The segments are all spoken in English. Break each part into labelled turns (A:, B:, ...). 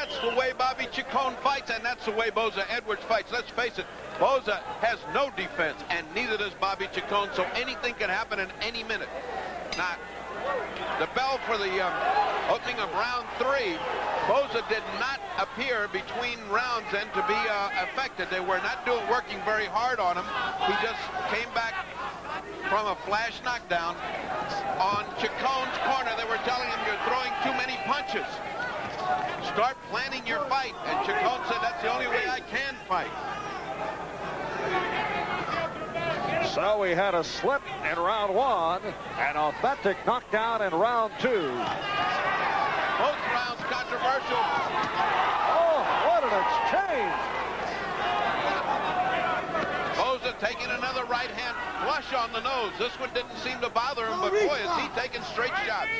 A: that's the way Bobby Chacon fights, and that's the way Boza-Edwards fights. Let's face it, Boza has no defense, and neither does Bobby Chacon, so anything can happen in any minute. Now, the bell for the opening of round 3, Boza did not appear between rounds then to be affected. They were not working very hard on him. He just came back from a flash knockdown. On Chacon's corner, they were telling him, you're throwing too many punches. Start planning your fight. And Chacon said, that's the only way I can fight.
B: So we had a slip in round 1, an authentic knockdown in round 2.
A: Both rounds controversial.
B: Oh, what an exchange.
A: Boza taking another right hand flush on the nose. This one didn't seem to bother him, but boy, is he taking straight shots.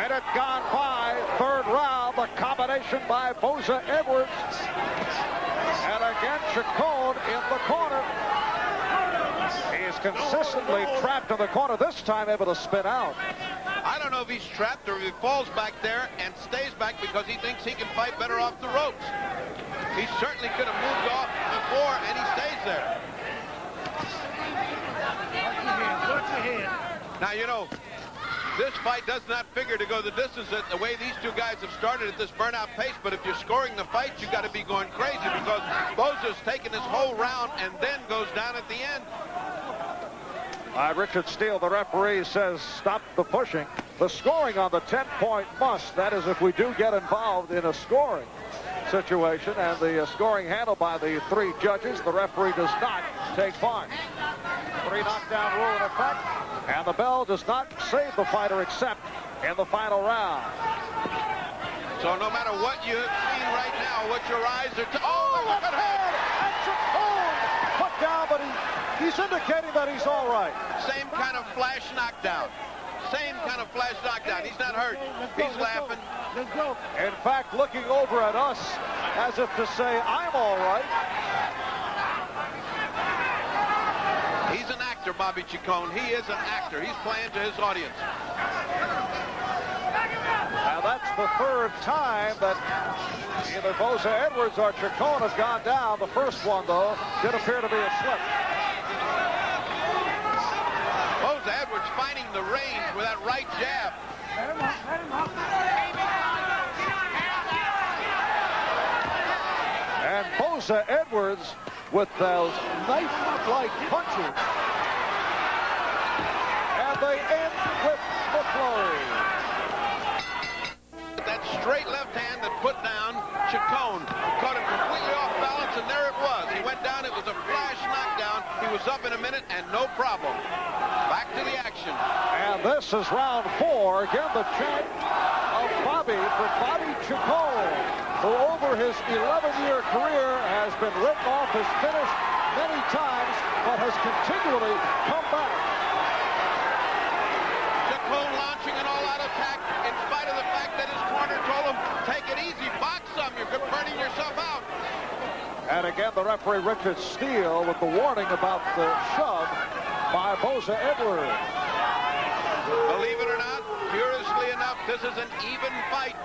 B: Minute gone by, third round, the combination by Boza-Edwards. And again, Chacon in the corner. He's consistently trapped in the corner, this time able to spin out.
A: I don't know if he's trapped or if he falls back there and stays back because he thinks he can fight better off the ropes. He certainly could have moved off before, and he stays there. Now, you know, this fight does not figure to go the distance the way these two guys have started at this burnout pace, but if you're scoring the fight, you got to be going crazy because Boza's taking this whole round and then goes down at the end.
B: Richard Steele, the referee, says stop the pushing. The scoring on the 10-point must. That is if we do get involved in a scoring situation, and the scoring handled by the 3 judges. The referee does not take part. 3 knockdown rule in effect, and the bell does not save the fighter except in the final round.
A: So no matter what you have seen right now, what your eyes are... look at him!
B: And Chacon put down, but he's indicating that he's all right.
A: Same kind of flash knockdown. Same kind of flash knockdown. He's not hurt. He's laughing.
B: In fact, looking over at us as if to say, I'm all right.
A: He's an actor, Bobby Chacon. He is an actor. He's playing to his audience.
B: Now that's the 3rd time that either Boza-Edwards or Chacon have gone down. The first one, though, did appear to be a slip.
A: Boza-Edwards finding the range with that right jab.
C: Let him up.
B: And Boza-Edwards with those knife-like punches. And they end with the flurry.
A: That straight left hand that put down Chacon caught him completely off balance, and there it was. He went down. It was a flash knockdown. He was up in a minute, and no problem. Back to the action.
B: And this is round 4. Again, the chant of Bobby for Bobby Chacon, who over his 11-year career has been written off as finished many times, but has continually come back.
A: Chacon launching an all-out attack in spite of the fact that his corner told him, take it easy, box some, you're burning yourself out.
B: And again, the referee Richard Steele with the warning about the shove by Boza-Edwards.
A: Believe it or not, curiously enough, this is an even fight.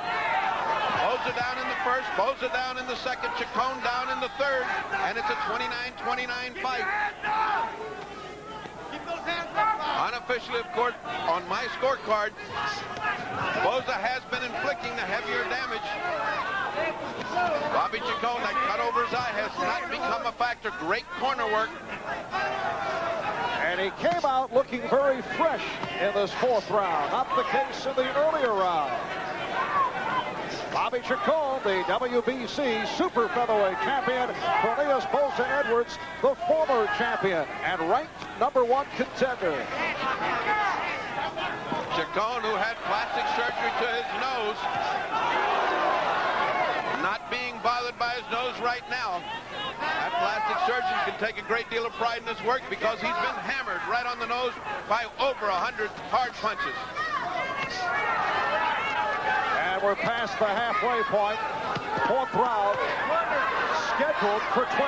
A: Boza down in the first, Boza down in the second, Chacon down in the third, and it's a 29-29 fight. Unofficially, of course, on my scorecard, Boza has been inflicting the heavier damage. Bobby Chacon, that cut over his eye has not become a factor. Great corner work.
B: And he came out looking very fresh in this 4th round. Not the case in the earlier round. Bobby Chacon, the WBC super featherweight champion. Cornelius Boza-Edwards, the former champion and ranked #1 contender.
A: Chacon, who had plastic surgery to his nose, not being bothered by his nose right now. That plastic surgeon can take a great deal of pride in his work because he's been hammered right on the nose by over 100 hard punches.
B: And we're past the halfway point. 4th round. scheduled for 12.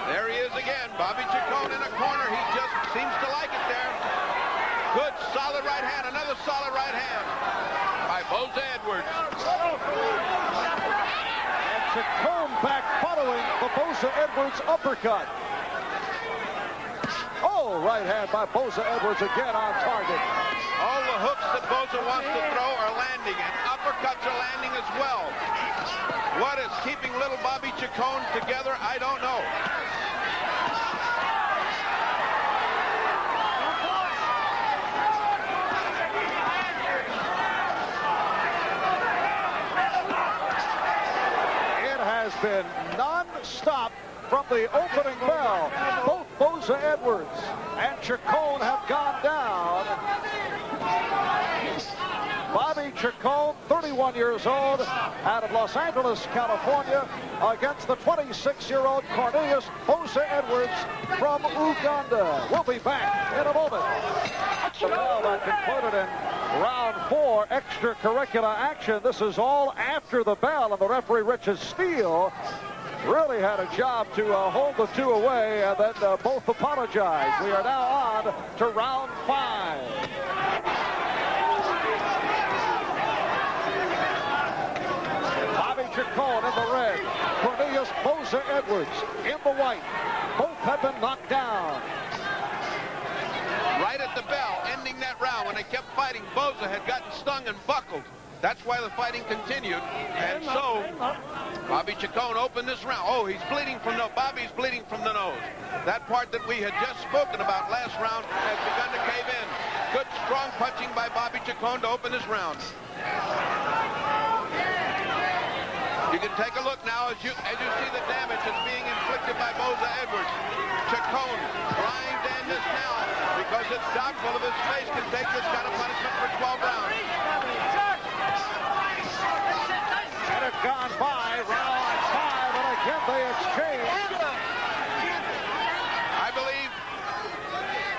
A: There he is again. Bobby Chacon in a corner. He just seems to like it there. Good, solid right hand. Another solid right hand by Boza-Edwards.
B: And Chacon back following the Boza-Edwards uppercut. Oh, right hand by Boza-Edwards again on target.
A: All the hooks that Boza wants to throw are landing, and uppercuts are landing as well. What is keeping little Bobby Chacon together, I don't know.
B: It has been non-stop from the opening bell. Both Boza-Edwards and Chacon have gone down. Bobby Chacon, 31 years old, out of Los Angeles, California, against the 26-year-old Cornelius Boza-Edwards from Uganda. We'll be back in a moment. The bell that concluded in round 4, extracurricular action. This is all after the bell, and the referee, Richard Steele, really had a job to hold the two away, and then both apologized. We are now on to round 5. Bobby Chacon in the red, Cornelius Boza-Edwards in the white. Both have been knocked down.
A: Right at the bell, ending that round, when they kept fighting, Boza had gotten stung and buckled. That's why the fighting continued, and so Bobby Chacon opened this round. Oh, he's bleeding from the, Bobby's bleeding from the nose. That part that we had just spoken about last round has begun to cave in. Good, strong punching by Bobby Chacon to open this round. You can take a look now as you see the damage that's being inflicted by Boza-Edwards. Chacon trying to end this now because it's doubtful if his face can take this kind of punishment for 12 rounds.
B: And it's gone by round 5, and again they exchange.
A: I believe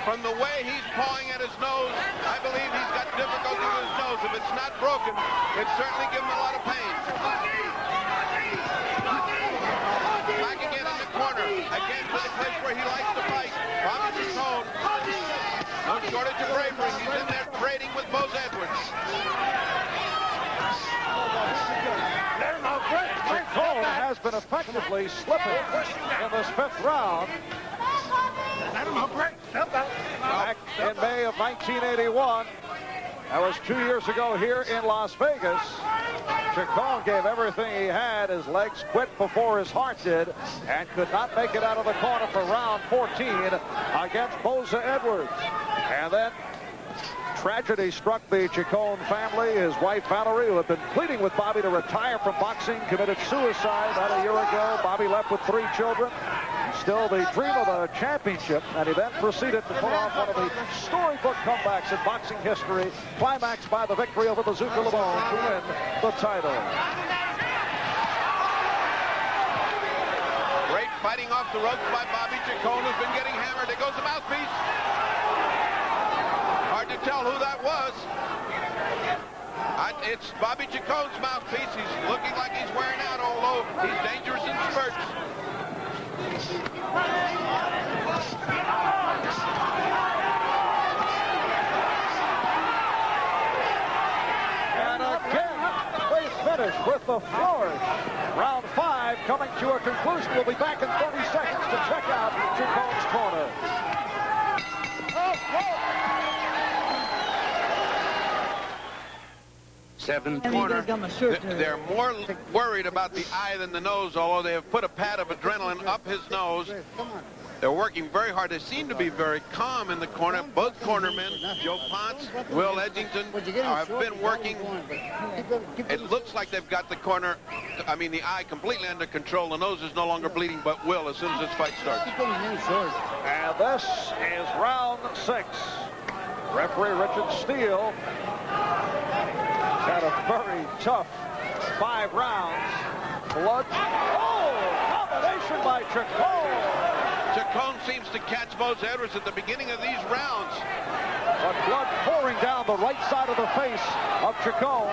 A: from the way he's pawing at his nose, I believe he's got difficulty with his nose. If it's not broken, it's certainly given him a lot of pain. Back again in the corner, again to the place where he likes to fight. Bobby Chacon, no shortage of bravery. He's in there trading with Boza-Edwards.
B: Chacon has been effectively slipping in this 5th round. Back in May of 1981, that was 2 years ago here in Las Vegas. Chacon gave everything he had. His legs quit before his heart did, and could not make it out of the corner for round 14 against Boza-Edwards. And then tragedy struck the Chacon family. His wife, Valerie, who had been pleading with Bobby to retire from boxing, committed suicide about a year ago. Bobby left with 3 children. Still the dream of a championship, and he then proceeded to pull off one of the storybook comebacks in boxing history, climaxed by the victory over Bazooka Lamone to win the title.
A: Great fighting off the ropes by Bobby Chacon, who's been getting hammered. There goes the mouthpiece. Hard to tell who that was. It's Bobby Chacon's mouthpiece. He's looking like he's wearing out, although he's dangerous in spurts.
B: And again, they finish with the flourish. Round 5 coming to a conclusion. We'll be back in 30 seconds to check out Chacon's corner.
A: Seventh corner. They're more worried about the eye than the nose, although they have put a pad of adrenaline up his nose. They're working very hard. They seem to be very calm in the corner. Both cornermen, Joe Ponce, Will Edgington, have been working. It looks like they've got the corner, the eye completely under control. The nose is no longer bleeding, but will as soon as this fight starts.
B: And this is round 6. Referee Richard Steele had a very tough 5 rounds. Blood. Oh, combination by Chacon.
A: Chacon seems to catch Boza-Edwards at the beginning of these rounds.
B: But blood pouring down the right side of the face of Chacon.